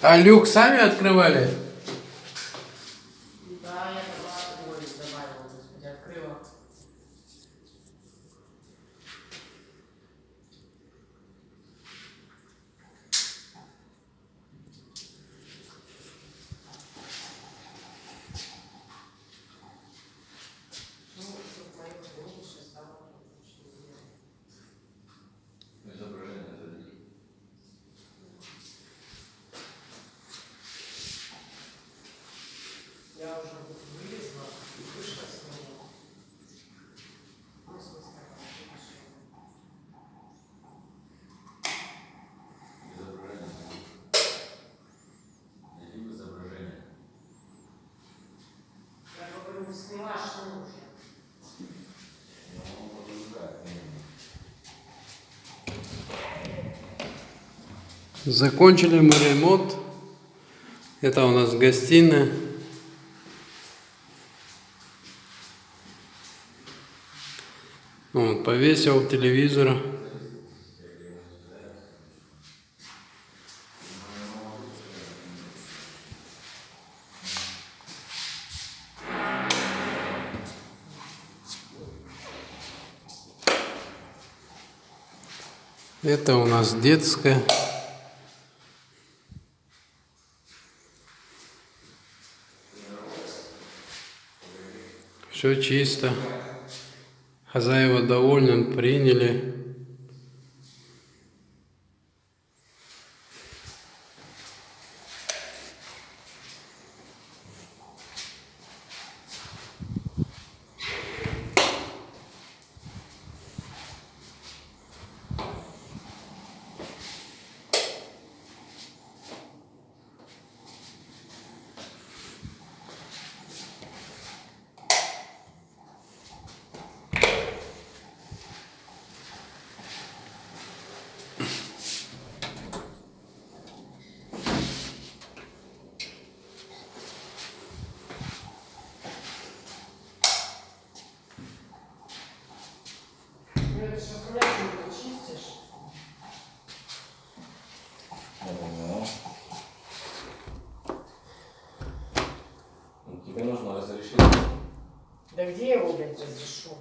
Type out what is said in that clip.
А люк сами открывали? Да, я добавила, господи, открыла. Ну, чтобы мои лучше стало. Изображение заведи. Я уже вылезла и вышла с него. Ну, в смысле, так, вышла. Изображение. Найди в изображение. Я говорю, сняла шнур уже. Но он подгружает. Закончили мы ремонт. Это у нас гостиная. Вот, повесил телевизор. Это у нас детская. Все чисто. Хозяева довольны, приняли. Ну, это сейчас мячик чистишь. Тебе нужно разрешение. Да где я его, блядь, разрешу?